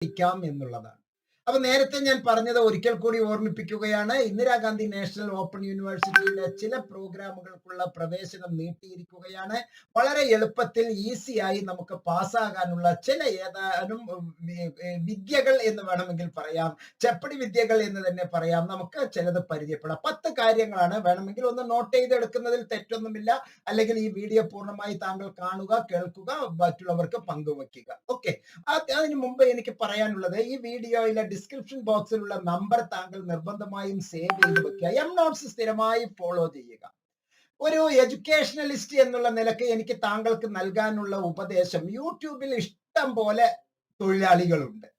പഠിക്കാം എന്നുള്ളതാണ്. അപ്പൊ നേരത്തെ ഞാൻ പറഞ്ഞത് ഒരിക്കൽ കൂടി ഓർമ്മിപ്പിക്കുകയാണ്. ഇന്ദിരാഗാന്ധി നാഷണൽ ഓപ്പൺ യൂണിവേഴ്സിറ്റിയിലെ ചില പ്രോഗ്രാമുകൾക്കുള്ള പ്രവേശനം നീട്ടിയിരിക്കുകയാണ്. വളരെ എളുപ്പത്തിൽ ഈസിയായി നമുക്ക് പാസ്സാകാനുള്ള ചില ഏതാനും വിദ്യകൾ എന്ന് വേണമെങ്കിൽ പറയാം, ചെപ്പടി വിദ്യകൾ എന്ന് തന്നെ പറയാം. നമുക്ക് ചിലത് പരിചയപ്പെടാം. 10 കാര്യങ്ങളാണ്. വേണമെങ്കിൽ ഒന്ന് നോട്ട് ചെയ്തെടുക്കുന്നതിൽ തെറ്റൊന്നുമില്ല. അല്ലെങ്കിൽ ഈ വീഡിയോ പൂർണ്ണമായി താങ്കൾ കാണുക, കേൾക്കുക, മറ്റുള്ളവർക്ക് പങ്കുവെക്കുക. ഓക്കെ, അതിനു മുമ്പ് എനിക്ക് പറയാനുള്ളത്, ഈ വീഡിയോയിലെ ഡിസ്ക്രിപ്ഷൻ ബോക്സിലുള്ള നമ്പർ താങ്കൾ നിർബന്ധമായും സേവ് ചെയ്ത് വെക്കുക. എം നോട്ട്സ് സ്ഥിരമായി ഫോളോ ചെയ്യുക. ഒരു എഡ്യൂക്കേഷണലിസ്റ്റ് എന്നുള്ള നിലയ്ക്ക് എനിക്ക് താങ്കൾക്ക് നൽകാനുള്ള ഉപദേശം, യൂട്യൂബിൽ ഇഷ്ടം പോലെ തൊഴിലാളികളുണ്ട്.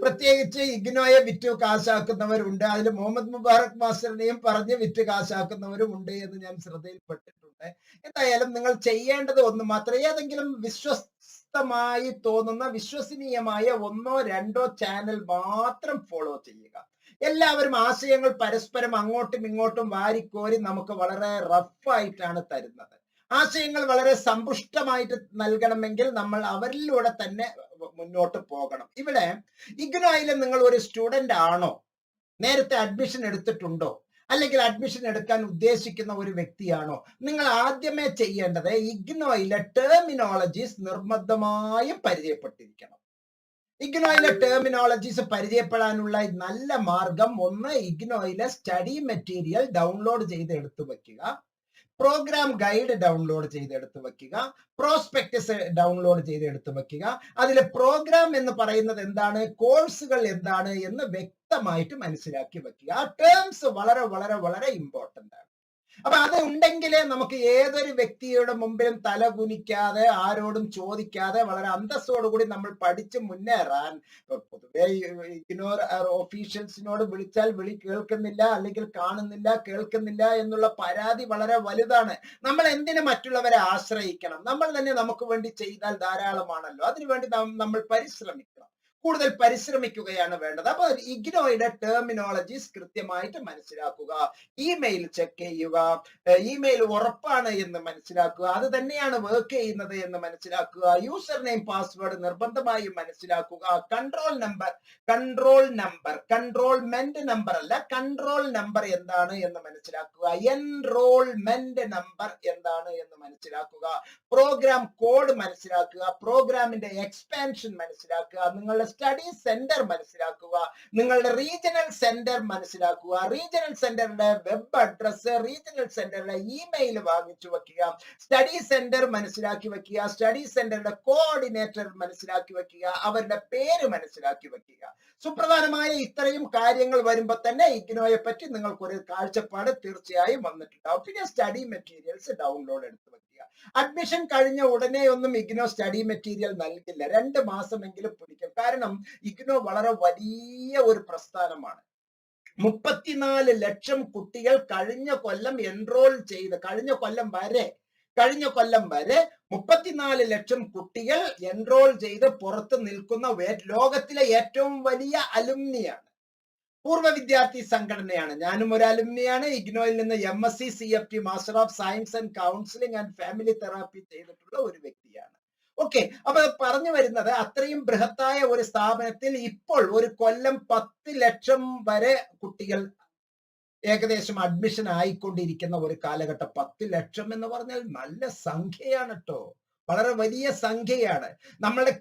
പ്രത്യേകിച്ച് ഇഗ്നോയെ വിറ്റ് കാശാക്കുന്നവരുണ്ട്. അതിൽ മുഹമ്മദ് മുബാറക് മാസ്റ്ററിനെയും പറഞ്ഞ് വിറ്റ് കാശാക്കുന്നവരും ഉണ്ട് എന്ന് ഞാൻ ശ്രദ്ധയിൽപ്പെട്ടിട്ടുണ്ട്. എന്തായാലും നിങ്ങൾ ചെയ്യേണ്ടത് ഒന്ന് മാത്രം, ഏതെങ്കിലും വിശ്വസ്തമായി തോന്നുന്ന വിശ്വസനീയമായ 1 or 2 ചാനൽ മാത്രം ഫോളോ ചെയ്യുക. എല്ലാവരും ആശയങ്ങൾ പരസ്പരം അങ്ങോട്ടും ഇങ്ങോട്ടും വാരിക്കോരി നമുക്ക് വളരെ റഫായിട്ടാണ് തരുന്നത്. ആശയങ്ങൾ വളരെ സമ്പുഷ്ടമായിട്ട് നൽകണമെങ്കിൽ നമ്മൾ അവരിലൂടെ തന്നെ മുന്നോട്ട് പോകണം. ഇവിടെ ഇഗ്നോയിൽ നിങ്ങൾ ഒരു സ്റ്റുഡന്റ് ആണോ, നേരത്തെ അഡ്മിഷൻ എടുത്തിട്ടുണ്ടോ, അല്ലെങ്കിൽ അഡ്മിഷൻ എടുക്കാൻ ഉദ്ദേശിക്കുന്ന ഒരു വ്യക്തിയാണോ, നിങ്ങൾ ആദ്യമേ ചെയ്യേണ്ടത് ഇഗ്നോയിലെ ടെർമിനോളജീസ് നിർബന്ധമായും പരിചയപ്പെട്ടിരിക്കണം. ഇഗ്നോയിലെ ടെർമിനോളജീസ് പരിചയപ്പെടാനുള്ള നല്ല മാർഗം, ഒന്ന്, ഇഗ്നോയിലെ സ്റ്റഡി മെറ്റീരിയൽ ഡൗൺലോഡ് ചെയ്ത് എടുത്തു വെക്കുക, പ്രോഗ്രാം ഗൈഡ് ഡൗൺലോഡ് ചെയ്ത് എടുത്തു വെക്കുക, പ്രോസ്പെക്ടസ് ഡൗൺലോഡ് ചെയ്ത് എടുത്തു വെക്കുക. അതിൽ പ്രോഗ്രാം എന്ന് പറയുന്നത് എന്താണ്, കോഴ്സുകൾ എന്താണ് എന്ന് വ്യക്തമായിട്ട് മനസ്സിലാക്കി വെക്കുക. ആ ടേംസ് വളരെ വളരെ വളരെ ഇമ്പോർട്ടന്റ് ആണ്. അപ്പൊ അത് ഉണ്ടെങ്കിലേ നമുക്ക് ഏതൊരു വ്യക്തിയുടെ മുമ്പിലും തല കുനിക്കാതെ ആരോടും ചോദിക്കാതെ വളരെ അന്തസ്സോടുകൂടി നമ്മൾ പഠിച്ച് മുന്നേറാൻ. പൊതുവെ ഇഗ്നോർ ഓഫീഷ്യൽസിനോട് വിളിച്ചാൽ വിളി കേൾക്കുന്നില്ല, അല്ലെങ്കിൽ കാണുന്നില്ല, കേൾക്കുന്നില്ല എന്നുള്ള പരാതി വളരെ വലുതാണ്. നമ്മൾ എന്തിനു മറ്റുള്ളവരെ ആശ്രയിക്കണം? നമ്മൾ തന്നെ നമുക്ക് വേണ്ടി ചെയ്താൽ ധാരാളമാണല്ലോ. അതിനുവേണ്ടി നമ്മൾ പരിശ്രമിക്കണം, കൂടുതൽ പരിശ്രമിക്കുകയാണ് വേണ്ടത്. അപ്പൊ ഇഗ്നോയുടെ ടെർമിനോളജീസ് കൃത്യമായിട്ട് മനസ്സിലാക്കുക, ഇമെയിൽ ചെക്ക് ചെയ്യുക, ഇമെയിൽ ഉറപ്പാണ് എന്ന് മനസ്സിലാക്കുക, അത് തന്നെയാണ് വർക്ക് ചെയ്യുന്നത് എന്ന് മനസ്സിലാക്കുക, യൂസർ നെയിം പാസ്വേഡ് നിർബന്ധമായും മനസ്സിലാക്കുക, കൺട്രോൾമെന്റ് നമ്പർ അല്ല, കൺട്രോൾ നമ്പർ എന്താണ് എന്ന് മനസ്സിലാക്കുക, എൻറോൾമെന്റ് നമ്പർ എന്താണ് എന്ന് മനസ്സിലാക്കുക, പ്രോഗ്രാം കോഡ് മനസ്സിലാക്കുക, പ്രോഗ്രാമിന്റെ എക്സ്പാൻഷൻ മനസ്സിലാക്കുക, നിങ്ങളുടെ സ്റ്റഡി സെന്റർ മനസ്സിലാക്കുക, നിങ്ങളുടെ റീജിയണൽ സെന്റർ മനസ്സിലാക്കുക, റീജിയണൽ സെന്ററിന്റെ വെബ് അഡ്രസ്, റീജിയണൽ സെന്ററിന്റെ ഇമെയിൽ വാങ്ങിച്ചു വെക്കുക, സ്റ്റഡി സെന്റർ മനസ്സിലാക്കി വെക്കുക, സ്റ്റഡി സെന്ററിന്റെ കോർഡിനേറ്റർ മനസ്സിലാക്കി വെക്കുക, അവരുടെ പേര് മനസ്സിലാക്കി വെക്കുക. സുപ്രധാനമായ ഇത്രയും കാര്യങ്ങൾ വരുമ്പോൾ തന്നെ ഇഗ്നോയെ പറ്റി നിങ്ങൾക്കൊരു കാഴ്ചപ്പാട് തീർച്ചയായും വന്നിട്ടുണ്ടാവും. പിന്നെ സ്റ്റഡി മെറ്റീരിയൽസ് ഡൗൺലോഡ് എടുത്ത് വെക്കുക. അഡ്മിഷൻ കഴിഞ്ഞ ഉടനെ ഒന്നും ഇഗ്നോ സ്റ്റഡി മെറ്റീരിയൽ നൽകില്ല, 2 മാസമെങ്കിലും പിടിക്കും. കാരണം ഇഗ്നോ വളരെ വലിയ ഒരു പ്രസ്ഥാനമാണ്. 34 ലക്ഷം കുട്ടികൾ കഴിഞ്ഞ കൊല്ലം എൻറോൾ ചെയ്ത്, കഴിഞ്ഞ കൊല്ലം വരെ 34 ലക്ഷം കുട്ടികൾ എൻറോൾ ചെയ്ത് പുറത്ത് നിൽക്കുന്ന ലോകത്തിലെ ഏറ്റവും വലിയ അലുമിനിയാണ്, പൂർവ്വ വിദ്യാർത്ഥി സംഘടനയാണ്. ഞാനും ഒരു അലുമിനിയാണ്. ഇഗ്നോയിൽ നിന്ന് MSc CFT master of science and counselling and family therapy ചെയ്തിട്ടുള്ള ഒരു വ്യക്തിയാണ്. ഓക്കെ, അപ്പൊ പറഞ്ഞു വരുന്നത്, അത്രയും ബൃഹത്തായ ഒരു സ്ഥാപനത്തിൽ ഇപ്പോൾ ഒരു കൊല്ലം 10 ലക്ഷം വരെ കുട്ടികൾ ഏകദേശം അഡ്മിഷൻ ആയിക്കൊണ്ടിരിക്കുന്ന ഒരു കാലഘട്ടം. 10 ലക്ഷം എന്ന് പറഞ്ഞാൽ നല്ല സംഖ്യയാണ് കേട്ടോ, വളരെ വലിയ സംഖ്യയാണ്. നമ്മുടെ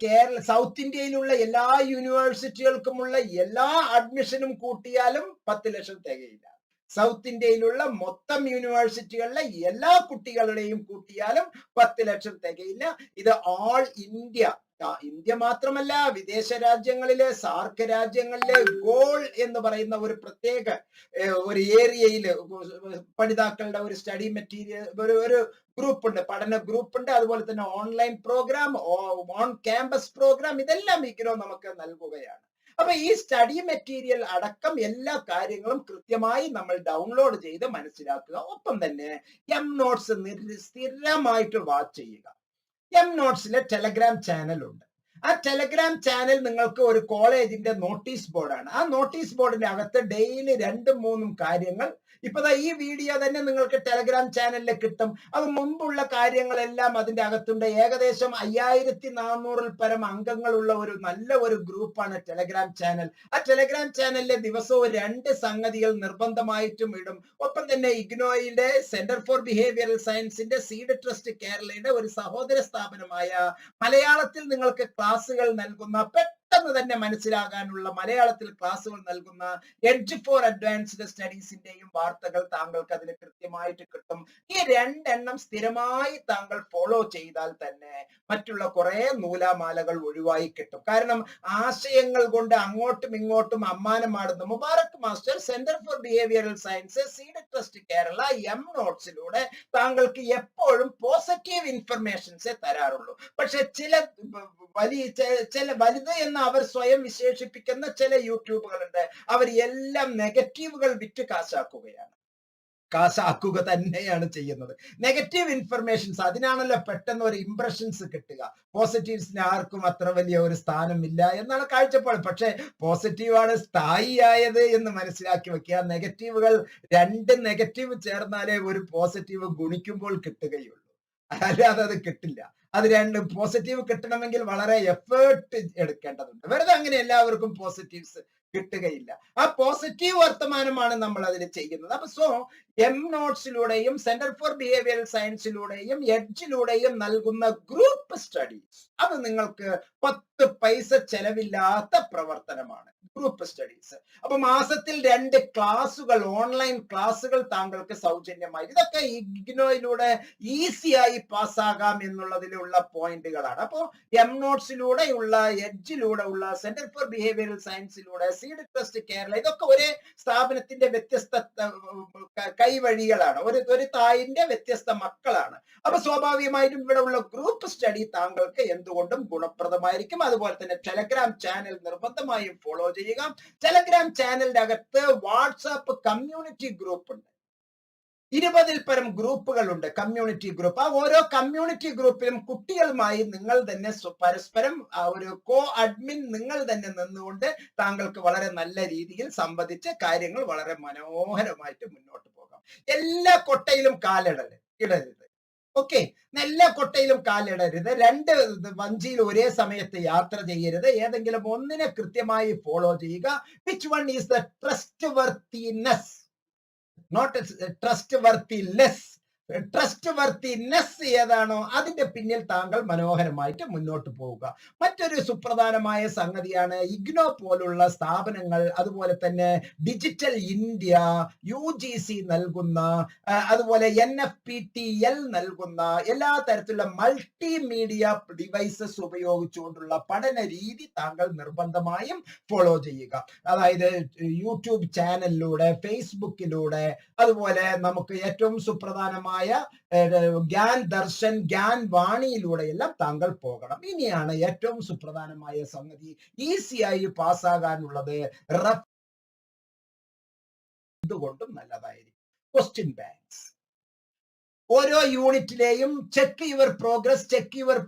സൗത്ത് ഇന്ത്യയിലുള്ള എല്ലാ യൂണിവേഴ്സിറ്റികൾക്കുമുള്ള എല്ലാ അഡ്മിഷനും കൂട്ടിയാലും 10 ലക്ഷം തികയില്ല. സൗത്ത് ഇന്ത്യയിലുള്ള മൊത്തം യൂണിവേഴ്സിറ്റികളിലെ എല്ലാ കുട്ടികളുടെയും കൂട്ടിയാലും 10 ലക്ഷം തികയില്ല. ഇത് ഓൾ ഇന്ത്യ, ഇന്ത്യ മാത്രമല്ല, വിദേശ രാജ്യങ്ങളിലെ, സാർക്ക് രാജ്യങ്ങളിലെ ഗോൾ എന്ന് പറയുന്ന ഒരു പ്രത്യേക ഒരു ഏരിയയിൽ പഠിതാക്കളുടെ ഒരു സ്റ്റഡി മെറ്റീരിയൽ ഒരു ഗ്രൂപ്പ് ഉണ്ട്, പഠന ഗ്രൂപ്പ് ഉണ്ട്. അതുപോലെ തന്നെ online program, on campus program, ഇതെല്ലാം ഇഗ്നോ നമുക്ക് നൽകുകയാണ്. അപ്പൊ ഈ സ്റ്റഡി മെറ്റീരിയൽ അടക്കം എല്ലാ കാര്യങ്ങളും കൃത്യമായി നമ്മൾ ഡൗൺലോഡ് ചെയ്ത് മനസ്സിലാക്കുക. ഒപ്പം തന്നെ എം നോട്ട്സ് സ്ഥിരമായിട്ട് വാച്ച് ചെയ്യുക. എം നോട്ട്സിലെ ടെലഗ്രാം ചാനൽ ഉണ്ട്. ആ ടെലഗ്രാം ചാനൽ നിങ്ങൾക്ക് ഒരു കോളേജിന്റെ നോട്ടീസ് ബോർഡാണ്. ആ നോട്ടീസ് ബോർഡിന്റെ അകത്ത് ഡെയിലി 2-3 കാര്യങ്ങൾ, ഇപ്പൊ ഈ വീഡിയോ തന്നെ നിങ്ങൾക്ക് ടെലഗ്രാം ചാനലിൽ കിട്ടും. അത് മുമ്പുള്ള കാര്യങ്ങളെല്ലാം അതിന്റെ അകത്തുണ്ട്. ഏകദേശം 5400-ൽ പരം അംഗങ്ങളുള്ള ഒരു നല്ല ഒരു ഗ്രൂപ്പാണ് ടെലഗ്രാം ചാനൽ. ആ ടെലഗ്രാം ചാനലിലെ ദിവസവും 2 സംഗതികൾ നിർബന്ധമായിട്ടും ഇടും. ഒപ്പം തന്നെ ഇഗ്നോയിലെ സെന്റർ ഫോർ ബിഹേവിയറൽ സയൻസിന്റെ സീഡ് ട്രസ്റ്റ് കേരളയുടെ ഒരു സഹോദര സ്ഥാപനമായ മലയാളത്തിൽ നിങ്ങൾക്ക് ക്ലാസുകൾ നൽകുന്ന, പെട്ടെന്ന് തന്നെ മനസ്സിലാകാനുള്ള മലയാളത്തിൽ ക്ലാസുകൾ നൽകുന്ന എഡ്ജ് ഫോർ അഡ്വാൻസ്ഡ് സ്റ്റഡീസിന്റെയും വാർത്തകൾ താങ്കൾക്ക് അതിന് കൃത്യമായിട്ട് കിട്ടും. ഈ 2 എണ്ണം സ്ഥിരമായി താങ്കൾ ഫോളോ ചെയ്താൽ തന്നെ മറ്റുള്ള കുറെ നൂലാമാലകൾ ഒഴിവായി കിട്ടും. കാരണം ആശയങ്ങൾ കൊണ്ട് അങ്ങോട്ടും ഇങ്ങോട്ടും അമ്മാനമാടുന്ന Mubarak master centre for behavioural science seed trust Kerala M നോട്ട്സിലൂടെ താങ്കൾക്ക് എപ്പോഴും പോസിറ്റീവ് ഇൻഫർമേഷൻസേ തരാറുള്ളൂ. പക്ഷെ ചില വലുത് എന്ന് അവർ സ്വയം വിശേഷിപ്പിക്കുന്ന ചില യൂട്യൂബുകളുണ്ട്. അവർ എല്ലാം നെഗറ്റീവുകൾ വിറ്റ് കാശാക്കുക തന്നെയാണ് ചെയ്യുന്നത്. നെഗറ്റീവ് ഇൻഫർമേഷൻസ്, അതിനാണല്ലോ പെട്ടെന്ന് ഒരു ഇംപ്രഷൻസ് കിട്ടുക. പോസിറ്റീവ്സിന് ആർക്കും അത്ര വലിയ ഒരു സ്ഥാനമില്ല എന്നാണ് കാഴ്ചപ്പാട്. പക്ഷെ പോസിറ്റീവാണ് സ്ഥായിയായത് എന്ന് മനസ്സിലാക്കി വെക്കുക. നെഗറ്റീവുകൾ, 2 നെഗറ്റീവ് ചേർന്നാലേ ഒരു പോസിറ്റീവ് ഗുണിക്കുമ്പോൾ കിട്ടുകയുള്ളൂ, അല്ലാതെ അത് കിട്ടില്ല. അത് 2 പോസിറ്റീവ് കിട്ടണമെങ്കിൽ വളരെ എഫേർട്ട് എടുക്കേണ്ടതുണ്ട്. വെറുതെ അങ്ങനെ എല്ലാവർക്കും പോസിറ്റീവ്സ് കിട്ടുകയില്ല. ആ പോസിറ്റീവ് വർത്തമാനമാണ് നമ്മൾ അതിൽ ചെയ്യുന്നത്. അപ്പൊ എം നോട്ട്സിലൂടെയും സെന്റർ ഫോർ ബിഹേവിയറൽ സയൻസിലൂടെയും എഡ്ജിലൂടെയും നൽകുന്ന ഗ്രൂപ്പ് സ്റ്റഡീസ്, അത് നിങ്ങൾക്ക് 10 പൈസ ചെലവില്ലാത്ത പ്രവർത്തനമാണ് ഗ്രൂപ്പ് സ്റ്റഡീസ്. അപ്പൊ മാസത്തിൽ 2 ക്ലാസുകൾ, ഓൺലൈൻ ക്ലാസുകൾ താങ്കൾക്ക് സൗജന്യമായി. ഇതൊക്കെ ഇഗ്നോയിലൂടെ ഈസിയായി പാസ്സാകാം എന്നുള്ളതിലുള്ള പോയിന്റുകളാണ്. അപ്പോ എം നോട്ട്സിലൂടെയുള്ള, എഡ്ജിലൂടെ ഉള്ള, സെന്റർ ഫോർ ബിഹേവിയറൽ സയൻസിലൂടെ, സീഡ് ട്രസ്റ്റ് കേരള, ഇതൊക്കെ ഒരേ സ്ഥാപനത്തിന്റെ വ്യത്യസ്ത കൈവഴികളാണ്, ഒരു തായിന്റെ വ്യത്യസ്ത മക്കളാണ്. അപ്പൊ സ്വാഭാവികമായിട്ടും ഇവിടെ ഉള്ള ഗ്രൂപ്പ് സ്റ്റഡി താങ്കൾക്ക് എന്തുകൊണ്ടും ഗുണപ്രദമായിരിക്കും. അതുപോലെ തന്നെ ടെലഗ്രാം ചാനൽ നിർബന്ധമായും ഫോളോ ചെയ്യുക. ടെലഗ്രാം ചാനലിന്റെ അകത്ത് വാട്സാപ്പ് കമ്മ്യൂണിറ്റി ഗ്രൂപ്പ് ഉണ്ട്. 20-ൽ പരം ഗ്രൂപ്പുകളുണ്ട്, കമ്മ്യൂണിറ്റി ഗ്രൂപ്പ്. ആ ഓരോ കമ്മ്യൂണിറ്റി ഗ്രൂപ്പിലും കുട്ടികളുമായി നിങ്ങൾ തന്നെ പരസ്പരം ഒരു കോ അഡ്മിൻ നിങ്ങൾ തന്നെ നിന്നുകൊണ്ട് താങ്കൾക്ക് വളരെ നല്ല രീതിയിൽ സംവദിച്ച് കാര്യങ്ങൾ വളരെ മനോഹരമായിട്ട് മുന്നോട്ട് പോകാം. എല്ലാ കൊട്ടയിലും ഇടരുത്. ഓക്കെ, എല്ലാ കൊട്ടയിലും കാലിടരുത്. 2 വഞ്ചിയിൽ ഒരേ സമയത്ത് യാത്ര ചെയ്യരുത്. ഏതെങ്കിലും ഒന്നിനെ കൃത്യമായി ഫോളോ ചെയ്യുക. Which one is the trustworthiness, not trust worthless. Trustworthiness ഏതാണോ അതിന്റെ പിന്നിൽ താങ്കൾ മനോഹരമായിട്ട് മുന്നോട്ട് പോവുക. മറ്റൊരു സുപ്രധാനമായ സംഗതിയാണ് ഇഗ്നോ പോലുള്ള സ്ഥാപനങ്ങൾ, അതുപോലെ തന്നെ ഡിജിറ്റൽ ഇന്ത്യ, UGC നൽകുന്ന, അതുപോലെ NFPTL നൽകുന്ന എല്ലാ തരത്തിലുള്ള മൾട്ടിമീഡിയ ഡിവൈസസ് ഉപയോഗിച്ചുകൊണ്ടുള്ള പഠന രീതി താങ്കൾ നിർബന്ധമായും ഫോളോ ചെയ്യുക. അതായത് യൂട്യൂബ് ചാനലിലൂടെ, ഫേസ്ബുക്കിലൂടെ, അതുപോലെ നമുക്ക് ഏറ്റവും സുപ്രധാനമായ ഗ്യാൻ ദർശൻ, ഗ്യാൻ വാണിയിലൂടെയെല്ലാം താങ്കൾ പോകണം. ഇനിയാണ് ഏറ്റവും സുപ്രധാനമായ സംഗതി, ഈസിയായി പാസ്സാകാനുള്ളത്. എന്തുകൊണ്ടും നല്ലതായിരിക്കും ക്വസ്റ്റ്യൻ ബാങ്ക്സ്. ഓരോ യൂണിറ്റിലെയും ചെക്ക് യുവർ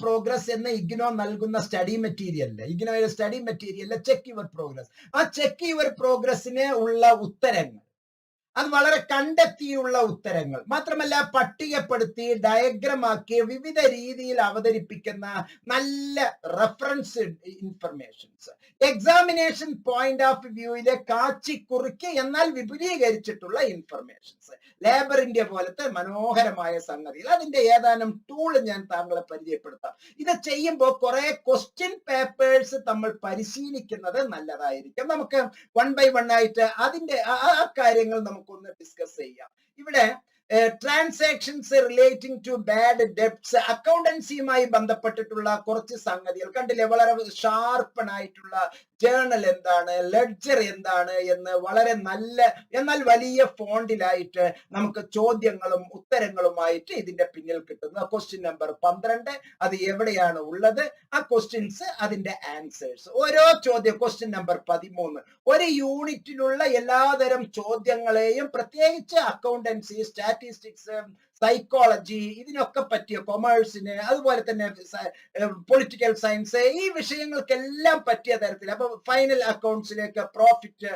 പ്രോഗ്രസ് എന്ന് ഇഗ്നോ നൽകുന്ന സ്റ്റഡി മെറ്റീരിയലില്, ഇഗ്നോയുടെ സ്റ്റഡി മെറ്റീരിയലില് ചെക്ക് യുവർ പ്രോഗ്രസ്, ആ ചെക്ക് യുവർ പ്രോഗ്രസിന് ഉള്ള ഉത്തരങ്ങൾ, അത് വളരെ കണ്ടെത്തിയുള്ള ഉത്തരങ്ങൾ മാത്രമല്ല, പട്ടികപ്പെടുത്തി ഡയഗ്രമാക്കി വിവിധ രീതിയിൽ അവതരിപ്പിക്കുന്ന നല്ല reference informations, examination point of വ്യൂയിലെ കാച്ചിക്കുറുക്കി എന്നാൽ വിപുലീകരിച്ചിട്ടുള്ള ഇൻഫർമേഷൻസ്, ലേബർ ഇന്ത്യ പോലത്തെ മനോഹരമായ സംഗതികൾ. അതിന്റെ ഏതാനും ടൂൾ ഞാൻ താങ്കളെ പരിചയപ്പെടുത്താം. ഇത് ചെയ്യുമ്പോൾ കുറെ ക്വസ്റ്റ്യൻ പേപ്പേഴ്സ് നമ്മൾ പരിശീലിക്കുന്നത് നല്ലതായിരിക്കും. നമുക്ക് 1 by 1 ആയിട്ട് അതിന്റെ ആ കാര്യങ്ങൾ നമുക്കൊന്ന് ഡിസ്കസ് ചെയ്യാം. ഇവിടെ transactions relating to bad debts, അക്കൗണ്ടൻസിയുമായി ബന്ധപ്പെട്ടിട്ടുള്ള കുറച്ച് സംഗതികൾ കണ്ടില്ലേ. വളരെ ഷാർപ്പണായിട്ടുള്ള ജേർണൽ എന്താണ്, ലെഡ്ജർ എന്താണ് എന്ന് വളരെ നല്ല എന്നാൽ വലിയ ഫോണ്ടിലായിട്ട് നമുക്ക് ചോദ്യങ്ങളും ഉത്തരങ്ങളുമായിട്ട് ഇതിന്റെ പിന്നിൽ കിട്ടുന്ന ക്വസ്റ്റ്യൻ നമ്പർ 12, അത് എവിടെയാണ് ഉള്ളത്, ആ ക്വസ്റ്റ്യൻസ്, അതിന്റെ ആൻസേഴ്സ്, ഓരോ ചോദ്യം ക്വസ്റ്റ്യൻ നമ്പർ 13, ഒരു യൂണിറ്റിലുള്ള എല്ലാതരം ചോദ്യങ്ങളെയും, പ്രത്യേകിച്ച് അക്കൗണ്ടൻസി, സ്റ്റാറ്റിസ്റ്റിക്സ്, സൈക്കോളജി, ഇതിനൊക്കെ പറ്റിയ കൊമേഴ്സിന്, അതുപോലെ തന്നെ പൊളിറ്റിക്കൽ സയൻസ്, ഈ വിഷയങ്ങൾക്കെല്ലാം പറ്റിയ തരത്തിൽ. അപ്പൊ ഫൈനൽ അക്കൗണ്ട്സിലേക്ക് പ്രോഫിറ്റ്,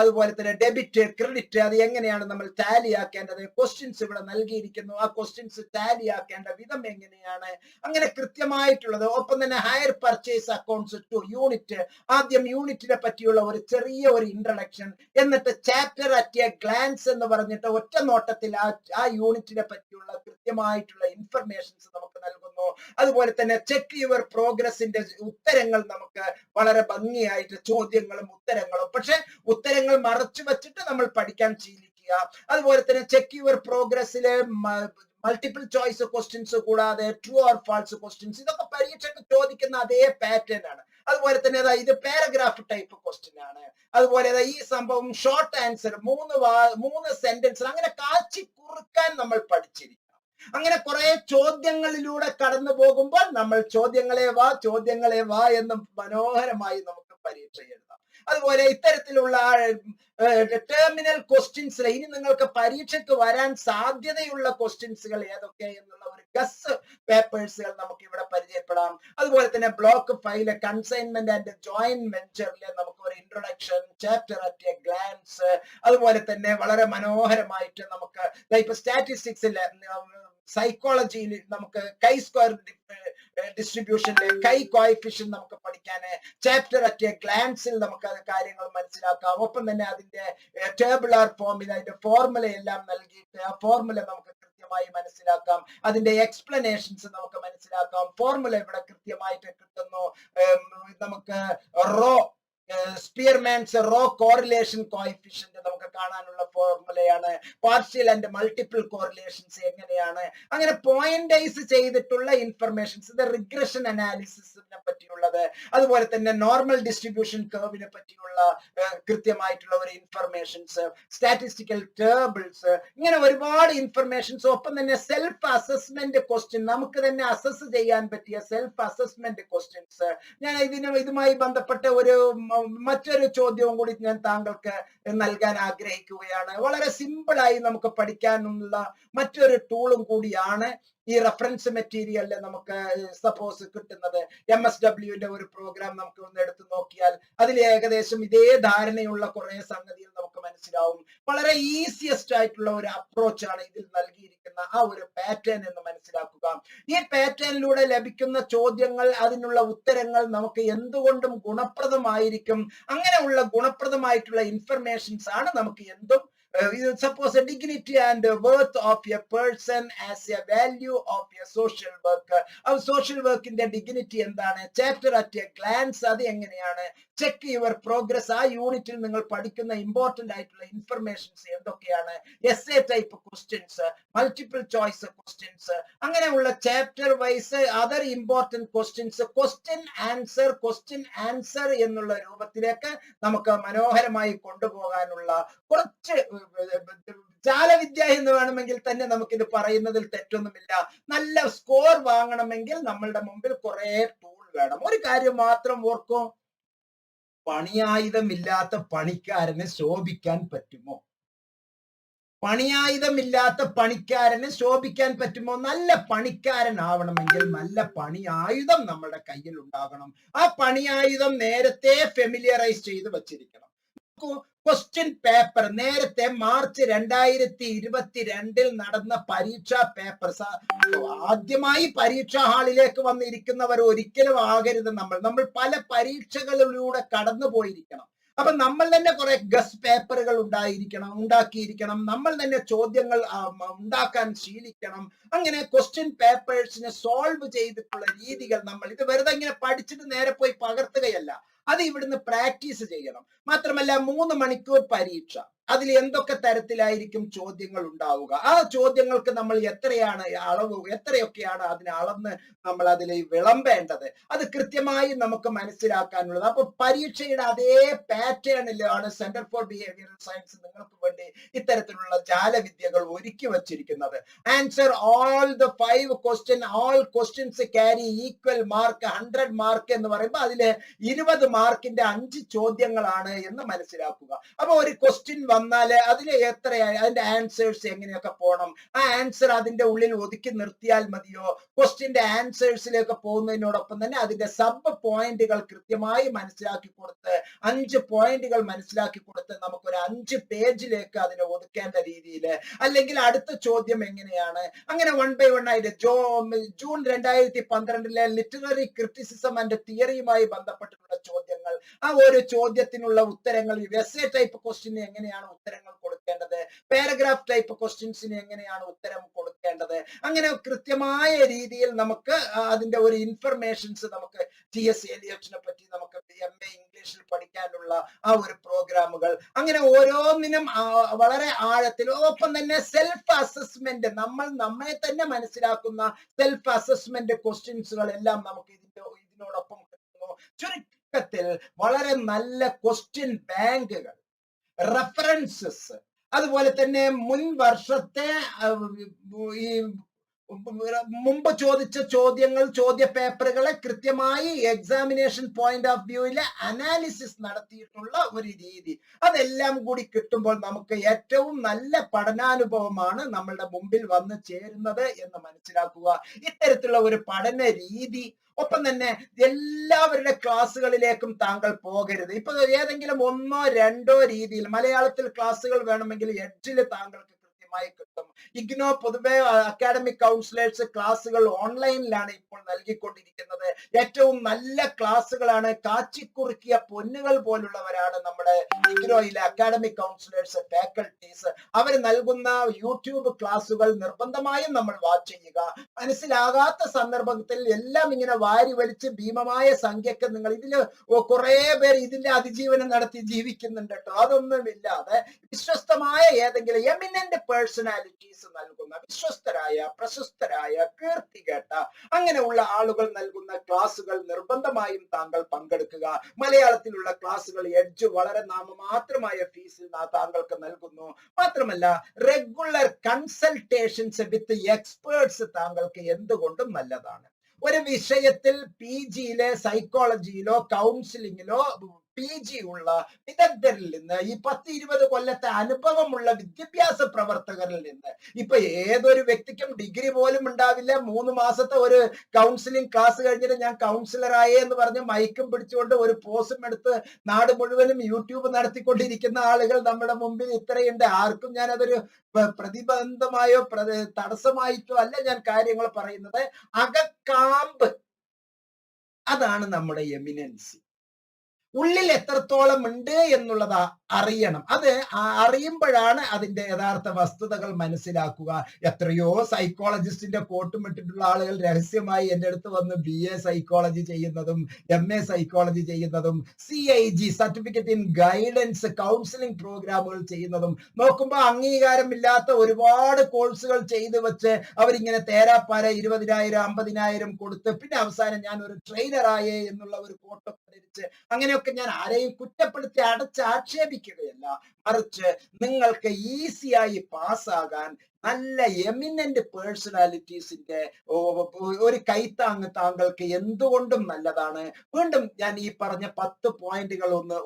അതുപോലെ തന്നെ ഡെബിറ്റ്, ക്രെഡിറ്റ്, അത് എങ്ങനെയാണ് നമ്മൾ ടാലി ആക്കേണ്ടത്, ക്വസ്റ്റ്യൻസ് ഇവിടെ നൽകിയിരിക്കുന്നു, ആ ക്വസ്റ്റ്യൻസ് ടാലി ആക്കേണ്ട വിധം എങ്ങനെയാണ്, അങ്ങനെ കൃത്യമായിട്ടുള്ളത്. ഒപ്പം തന്നെ higher purchase accounts two unit, ആദ്യം യൂണിറ്റിനെ പറ്റിയുള്ള ഒരു ചെറിയ ഒരു ഇൻട്രഡക്ഷൻ, എന്നിട്ട് ചാപ്റ്റർ അറ്റ് എ ഗ്ലാൻസ് എന്ന് പറഞ്ഞിട്ട് ഒറ്റ നോട്ടത്തിൽ ആ യൂണിറ്റിനെ പറ്റിയുള്ള കൃത്യമായിട്ടുള്ള ഇൻഫർമേഷൻസ് നമുക്ക് നൽകുന്നു. അതുപോലെ തന്നെ ചെക്ക് യുവർ പ്രോഗ്രസിന്റെ ഉത്തരങ്ങൾ നമുക്ക് വളരെ ഭംഗിയായിട്ട്, ചോദ്യങ്ങളും ഉത്തരങ്ങളും, പക്ഷെ ഉത്തരങ്ങൾ മറച്ചു വെച്ചിട്ട് നമ്മൾ പഠിക്കാൻ ശീലിക്കുക. അതുപോലെ തന്നെ ചെക്ക് യുവർ പ്രോഗ്രസിലെ മൾട്ടിപ്പിൾ ചോയ്സ് ക്വസ്റ്റ്യൻസ് കൂടാതെ ട്രൂ ഓർ ഫാൾസ് ക്വസ്റ്റ്യൻസ്, ഇതൊക്കെ പരീക്ഷയ്ക്ക് ചോദിക്കുന്ന അതേ പാറ്റേൺ ആണ്. അതുപോലെ തന്നെ ഇത് പാരഗ്രാഫ് ടൈപ്പ് ക്വസ്റ്റ്യൻ ആണ്. അതുപോലെ ഈ സംഭവം ഷോർട്ട് ആൻസർ, മൂന്ന് സെന്റൻസ്, അങ്ങനെ കാച്ചി കുറുക്കാൻ നമ്മൾ പഠിച്ചിരിക്കണം. അങ്ങനെ കുറെ ചോദ്യങ്ങളിലൂടെ കടന്നു പോകുമ്പോൾ നമ്മൾ ചോദ്യങ്ങളെ വാ എന്ന് മനോഹരമായി നമുക്ക് പരീക്ഷ എഴുതാം. അതുപോലെ ഇത്തരത്തിലുള്ള ടെർമിനൽ ക്വസ്റ്റ്യൻസ്, ഇനി നിങ്ങൾക്ക് പരീക്ഷയ്ക്ക് വരാൻ സാധ്യതയുള്ള ക്വസ്റ്റ്യൻസുകൾ ഏതൊക്കെ എന്നുള്ള ഒരു ഗസ് പേപ്പേഴ്സുകൾ നമുക്ക് ഇവിടെ പരിചയപ്പെടാം. അതുപോലെ തന്നെ ബ്ലോക്ക് 5 കൺസൈൻമെന്റ് ആൻഡ് ജോയിന്റ് വെഞ്ചറിലെ നമുക്ക് ഒരു introduction, chapter at a glance, അതുപോലെ തന്നെ വളരെ മനോഹരമായിട്ട് നമുക്ക് ഇപ്പൊ സ്റ്റാറ്റിസ്റ്റിക്സിലെ സൈക്കോളജിയിൽ നമുക്ക് കൈ സ്ക്വയർ ഡിസ്ട്രിബ്യൂഷനിലെ കൈ കോഎഫിഷ്യന്റ് നമുക്ക് പഠിക്കാന്, ചാപ്റ്റർ അറ്റ് എ ഗ്ലാൻസിൽ നമുക്ക് കാര്യങ്ങൾ മനസ്സിലാക്കാം. ഒപ്പം തന്നെ അതിന്റെ ടേബിളാർ ഫോമിൽ അതിന്റെ ഫോർമുല എല്ലാം നൽകിയിട്ട് ആ ഫോർമുല നമുക്ക് കൃത്യമായി മനസ്സിലാക്കാം. അതിന്റെ എക്സ്പ്ലനേഷൻസ് നമുക്ക് മനസ്സിലാക്കാം. ഫോർമുല ഇവിടെ കൃത്യമായിട്ട് കിട്ടുന്നു. നമുക്ക് സ്പിയർമാൻസ് റോ കോറിലേഷൻ കോഎഫിഷ്യന്റ് നമുക്ക് കാണാനുള്ള ഫോർമുലയാണ്. പാർഷ്യൽ ആൻഡ് മൾട്ടിപ്പിൾ കോറിലേഷൻസ് എങ്ങനെയാണ്, അങ്ങനെ പോയിന്റൈസ് ചെയ്തിട്ടുള്ള ഇൻഫർമേഷൻസ്, ഇത് റിഗ്രഷൻ അനാലിസിസിനെ പറ്റിയുള്ളത്. അതുപോലെ തന്നെ നോർമൽ ഡിസ്ട്രിബ്യൂഷൻ കർവിനെ പറ്റിയുള്ള കൃത്യമായിട്ടുള്ള ഒരു ഇൻഫർമേഷൻസ്, സ്റ്റാറ്റിസ്റ്റിക്കൽ ടേബിൾസ്, ഇങ്ങനെ ഒരുപാട് ഇൻഫർമേഷൻസ്. ഒപ്പം തന്നെ സെൽഫ് അസസ്മെന്റ് ക്വസ്റ്റ്യൻ, നമുക്ക് തന്നെ അസസ് ചെയ്യാൻ പറ്റിയ സെൽഫ് അസസ്മെന്റ് ക്വസ്റ്റ്യൻസ്. ഞാൻ ഇതുമായി ബന്ധപ്പെട്ട മറ്റൊരു ചോദ്യവും കൂടി ഞാൻ താങ്കൾക്ക് നൽകാൻ ആഗ്രഹിക്കുകയാണ്. വളരെ സിമ്പിൾ ആയി നമുക്ക് പഠിക്കാനുള്ള മറ്റൊരു ടൂളും കൂടിയാണ് ഈ റെഫറൻസ് മെറ്റീരിയലിൽ നമുക്ക് സപ്പോസ് കിട്ടുന്നത്. MSWന്റെ ഒരു പ്രോഗ്രാം നമുക്ക് ഒന്ന് എടുത്തു നോക്കിയാൽ അതിൽ ഏകദേശം ഇതേ ധാരണയുള്ള കുറെ സംഗതികൾ നമുക്ക് മനസ്സിലാവും. വളരെ ഈസിയസ്റ്റ് ആയിട്ടുള്ള ഒരു അപ്രോച്ച് ആണ് ഇതിൽ നൽകിയിരിക്കുന്ന ആ ഒരു പാറ്റേൺ എന്ന് മനസ്സിലാക്കുക. ഈ പാറ്റേണിലൂടെ ലഭിക്കുന്ന ചോദ്യങ്ങൾ, അതിനുള്ള ഉത്തരങ്ങൾ നമുക്ക് എന്തുകൊണ്ടും ഗുണപ്രദമായിരിക്കും. അങ്ങനെയുള്ള ഗുണപ്രദമായിട്ടുള്ള ഇൻഫർമേഷൻസ് ആണ് നമുക്ക് എന്തും suppose a dignity and worth of a person as a value of a social work. ആ സോഷ്യൽ വർക്കിന്റെ ഡിഗ്നിറ്റി എന്താണ്, ചാപ്റ്റർ അറ്റ് എ ഗ്ലാൻസ് അത് എങ്ങനെയാണ്, ചെക്ക് യുവർ പ്രോഗ്രസ്, ആ യൂണിറ്റിൽ നിങ്ങൾ പഠിക്കുന്ന ഇമ്പോർട്ടന്റ് ആയിട്ടുള്ള ഇൻഫർമേഷൻസ് എന്തൊക്കെയാണ്, essay type questions, multiple choice questions, അങ്ങനെയുള്ള chapter wise other important questions, question answer എന്നുള്ള രൂപത്തിലേക്ക് നമുക്ക് മനോഹരമായി കൊണ്ടുപോകാനുള്ള കുറച്ച് ജാലവിദ്യ എന്ന് വേണമെങ്കിൽ തന്നെ നമുക്കിത് പറയുന്നതിൽ തെറ്റൊന്നുമില്ല. നല്ല സ്കോർ വാങ്ങണമെങ്കിൽ നമ്മളുടെ മുമ്പിൽ കുറെ ടൂൾ വേണം. ഒരു കാര്യം മാത്രം ഓർക്കും, പണിയായുധമില്ലാത്ത പണിക്കാരന് ശോഭിക്കാൻ പറ്റുമോ? പണിയായുധമില്ലാത്ത പണിക്കാരന് ശോഭിക്കാൻ പറ്റുമോ? നല്ല പണിക്കാരനാവണമെങ്കിൽ നല്ല പണിയായുധം നമ്മുടെ കയ്യിൽ ഉണ്ടാകണം. ആ പണിയായുധം നേരത്തെ ഫെമിലിയറൈസ് ചെയ്ത് വച്ചിരിക്കണം. ക്വസ്റ്റ്യൻ പേപ്പർ നേരത്തെ മാർച്ച് 2022 നടന്ന പരീക്ഷാ പേപ്പർ, ആദ്യമായി പരീക്ഷാ ഹാളിലേക്ക് വന്നിരിക്കുന്നവർ ഒരിക്കലും ആകരുത്. നമ്മൾ പല പരീക്ഷകളിലൂടെ കടന്നു പോയിരിക്കണം. അപ്പൊ നമ്മൾ തന്നെ കുറെ ഗസ് പേപ്പറുകൾ ഉണ്ടാക്കിയിരിക്കണം. നമ്മൾ തന്നെ ചോദ്യങ്ങൾ ഉണ്ടാക്കാൻ ശീലിക്കണം. അങ്ങനെ ക്വസ്റ്റ്യൻ പേപ്പേഴ്സിനെ സോൾവ് ചെയ്തിട്ടുള്ള രീതികൾ നമ്മൾ ഇത് വെറുതെ ഇങ്ങനെ പഠിച്ചിട്ട് നേരെ പോയി പകർത്തുകയല്ല, അത് ഇവിടുന്ന് പ്രാക്ടീസ് ചെയ്യണം. മാത്രമല്ല 3 മണിക്കൂർ പരീക്ഷ, അതിൽ എന്തൊക്കെ തരത്തിലായിരിക്കും ചോദ്യങ്ങൾ ഉണ്ടാവുക, ആ ചോദ്യങ്ങൾക്ക് നമ്മൾ എത്രയൊക്കെയാണ് അതിനെ അളന്ന് നമ്മൾ അതിൽ വിളമ്പേണ്ടത്, അത് കൃത്യമായി നമുക്ക് മനസ്സിലാക്കാനുള്ളത്. അപ്പൊ പരീക്ഷയുടെ അതേ പാറ്റേണിലാണ് സെന്റർ ഫോർ ബിഹേവിയറൽ സയൻസ് നിങ്ങൾക്ക് വേണ്ടി ഇത്തരത്തിലുള്ള ജാലവിദ്യകൾ ഒരുക്കി വച്ചിരിക്കുന്നത്. Answer all the 5 question, all questions carry equal mark, 100 mark എന്ന് പറയുമ്പോൾ അതില് 20 മാർക്കിന്റെ 5 ചോദ്യങ്ങളാണ് എന്ന് മനസ്സിലാക്കുക. അപ്പൊ ഒരു ക്വസ്റ്റ്യൻ വന്നാല് അതിൽ എത്രയായി അതിന്റെ ആൻസേഴ്സ് എങ്ങനെയൊക്കെ പോകണം, ആ ആൻസർ അതിന്റെ ഉള്ളിൽ ഒതുക്കി നിർത്തിയാൽ മതിയോ? ക്വസ്റ്റ്യന്റെ ആൻസേഴ്സിലേക്ക് പോകുന്നതിനോടൊപ്പം തന്നെ അതിന്റെ സബ് പോയിന്റുകൾ കൃത്യമായി മനസ്സിലാക്കി കൊടുത്ത് 5 പോയിന്റുകൾ മനസ്സിലാക്കി കൊടുത്ത് നമുക്കൊരു 5 പേജിലേക്ക് അതിനെ ഒതുക്കേണ്ട രീതിയിൽ, അല്ലെങ്കിൽ അടുത്ത ചോദ്യം എങ്ങനെയാണ്, അങ്ങനെ 1 by 1 ആയിട്ട് ജൂൺ 2012 ലിറ്റററി ക്രിറ്റിസിസം ആൻഡ് തിയറിയുമായി ബന്ധപ്പെട്ടിട്ടുള്ള ചോദ്യങ്ങൾ, ആ ഒരു ചോദ്യത്തിനുള്ള ഉത്തരങ്ങൾ, എസ്സേ ടൈപ്പ് ക്വസ്റ്റ്യന് എങ്ങനെയാണ് ഉത്തരങ്ങൾ കൊടുക്കേണ്ടത്, പാരഗ്രാഫ് ടൈപ്പ് ക്വസ്റ്റ്യൻസിന് എങ്ങനെയാണ് ഉത്തരം കൊടുക്കേണ്ടത്, അങ്ങനെ കൃത്യമായ രീതിയിൽ നമുക്ക് അതിന്റെ ഒരു ഇൻഫർമേഷൻസ് നമുക്ക് TS എലിയറ്റിനെ പറ്റി നമുക്ക് MA ഇംഗ്ലീഷിൽ പഠിക്കാനുള്ള ആ ഒരു പ്രോഗ്രാമുകൾ, അങ്ങനെ ഓരോന്നിനും വളരെ ആഴത്തിൽ, ഒപ്പം തന്നെ സെൽഫ് അസസ്മെന്റ്, നമ്മൾ നമ്മെ തന്നെ മനസ്സിലാക്കുന്ന സെൽഫ് അസസ്മെന്റ് ക്വസ്റ്റ്യൻസുകൾ എല്ലാം നമുക്ക് ഇതിനോടൊപ്പം കിട്ടുന്നു. ചുരുക്കത്തിൽ വളരെ നല്ല ക്വസ്റ്റ്യൻ ബാങ്കുകൾ, റെഫറൻസസ്, അതുപോലെ തന്നെ മുൻ വർഷത്തെ ഈ മുമ്പ് ചോദിച്ച ചോദ്യങ്ങൾ, ചോദ്യ പേപ്പറുകളെ കൃത്യമായി എക്സാമിനേഷൻ പോയിന്റ് ഓഫ് വ്യൂവിലെ അനാലിസിസ് നടത്തിയിട്ടുള്ള ഒരു രീതി, അതെല്ലാം കൂടി കിട്ടുമ്പോൾ നമുക്ക് ഏറ്റവും നല്ല പഠനാനുഭവമാണ് നമ്മളുടെ മുമ്പിൽ വന്ന് ചേരുന്നത് എന്ന് മനസ്സിലാക്കുക. ഇത്തരത്തിലുള്ള ഒരു പഠന രീതി, ഒപ്പം തന്നെ എല്ലാവരുടെ ക്ലാസ്സുകളിലേക്കും താങ്കൾ പോകരുത്. ഇപ്പൊ ഏതെങ്കിലും 1 or 2 രീതിയിൽ മലയാളത്തിൽ ക്ലാസ്സുകൾ വേണമെങ്കിൽ എഡ്ജിൽ താങ്കൾക്ക് കൃത്യമായി കിട്ടും. ഇഗ്നോ പൊതുവെ അക്കാഡമിക് കൗൺസിലേഴ്സ് ക്ലാസ്സുകൾ ഓൺലൈനിലാണ് ഇപ്പോൾ നൽകിക്കൊണ്ടിരിക്കുന്നത്. ഏറ്റവും നല്ല ക്ലാസ്സുകളാണ്, കാച്ചിക്കുറുക്കിയ പൊന്നുകൾ പോലുള്ളവരാണ് നമ്മുടെ ഇഗ്നോയിലെ അക്കാഡമിക് കൗൺസിലേഴ്സ്, ഫാക്കൽറ്റീസ്. അവർ നൽകുന്ന യൂട്യൂബ് ക്ലാസ്സുകൾ നിർബന്ധമായും നമ്മൾ വാച്ച് ചെയ്യുക. മനസ്സിലാകാത്ത സന്ദർഭത്തിൽ എല്ലാം ഇങ്ങനെ വാരി വലിച്ച് ഭീമമായ സംഖ്യക്ക് നിങ്ങൾ ഇതില് കുറെ പേർ ഇതിന്റെ അതിജീവനം നടത്തി ജീവിക്കുന്നുണ്ട് കേട്ടോ. അതൊന്നുമില്ലാതെ വിശ്വസ്തമായ ഏതെങ്കിലും എമിനന്റ് പേഴ്സണാലിറ്റീസ് നൽകുന്ന, വിശ്വസ്തരായ, പ്രശസ്തരായ, കീർത്തി കേട്ട അങ്ങനെയുള്ള ആളുകൾ നൽകുന്ന ക്ലാസ്സുകൾ നിർബന്ധമായും താങ്കൾ പങ്കെടുക്കുക. മലയാളത്തിലുള്ള ക്ലാസ്സുകൾ എഡ്ജ് വളരെ നാമമാത്രമായ ഫീസിൽ താങ്കൾക്ക് നൽകുന്നു. മാത്രമല്ല റെഗുലർ കൺസൾട്ടേഷൻസ് വിത്ത് എക്സ്പേർട്സ് താങ്കൾക്ക് എന്തുകൊണ്ടും നല്ലതാണ്. ഒരു വിഷയത്തിൽ PGയിലെ സൈക്കോളജിയിലോ കൗൺസിലിങ്ങിലോ PG ഉള്ള വിദഗ്ധരിൽ നിന്ന്, ഈ 10-20 കൊല്ലത്തെ അനുഭവമുള്ള വിദ്യാഭ്യാസ പ്രവർത്തകരിൽ നിന്ന്, ഇപ്പൊ ഏതൊരു വ്യക്തിക്കും ഡിഗ്രി പോലും ഉണ്ടാവില്ല, 3 മാസത്തെ ഒരു കൗൺസിലിംഗ് ക്ലാസ് കഴിഞ്ഞിട്ട് ഞാൻ കൗൺസിലറായേ എന്ന് പറഞ്ഞ് മൈക്കും പിടിച്ചുകൊണ്ട് ഒരു പോസും എടുത്ത് നാട് മുഴുവനും യൂട്യൂബ് നടത്തിക്കൊണ്ടിരിക്കുന്ന ആളുകൾ നമ്മുടെ മുമ്പിൽ ഇത്രയുണ്ട്. ആർക്കും ഞാൻ അതൊരു പ്രതിബന്ധമായോ തടസ്സമായിട്ടോ അല്ല ഞാൻ കാര്യങ്ങൾ പറയുന്നത്. അകക്കാമ്പ്, അതാണ് നമ്മുടെ എമിനൻസി. ഉള്ളിൽ എത്രത്തോളം ഉണ്ട് എന്നുള്ളത് അറിയണം. അത് അറിയുമ്പോഴാണ് അതിന്റെ യഥാർത്ഥ വസ്തുതകൾ മനസ്സിലാക്കുക. എത്രയോ സൈക്കോളജിസ്റ്റിന്റെ കോട്ടും ഇട്ടിട്ടുള്ള ആളുകൾ രഹസ്യമായി എൻ്റെ അടുത്ത് വന്ന് BA സൈക്കോളജി ചെയ്യുന്നതും MA സൈക്കോളജി ചെയ്യുന്നതും CIG certificate in guidance counselling പ്രോഗ്രാമുകൾ ചെയ്യുന്നതും നോക്കുമ്പോൾ അംഗീകാരമില്ലാത്ത ഒരുപാട് കോഴ്സുകൾ ചെയ്തു വെച്ച് അവരിങ്ങനെ തേരാപ്പാര 20,000 50,000 കൊടുത്ത് പിന്നെ അവസാനം ഞാൻ ഒരു ട്രെയിനറായേ എന്നുള്ള ഒരു കോട്ടൊക്കെ ധരിച്ച് അങ്ങനെയൊക്കെ ഞാൻ ആരെയും കുറ്റപ്പെടുത്തി ആക്ഷേപിക്കുകയല്ല, മറിച്ച് നിങ്ങൾക്ക് ഈസിയായി പാസ്സാകാൻ നല്ല എമിനന്റ് പേഴ്സണാലിറ്റീസിന്റെ ഒരു കൈത്താങ് താങ്കൾക്ക് എന്തുകൊണ്ടും നല്ലതാണ്. വീണ്ടും ഞാൻ ഈ പറഞ്ഞ 10 പോയിന്റുകൾ ഒന്ന്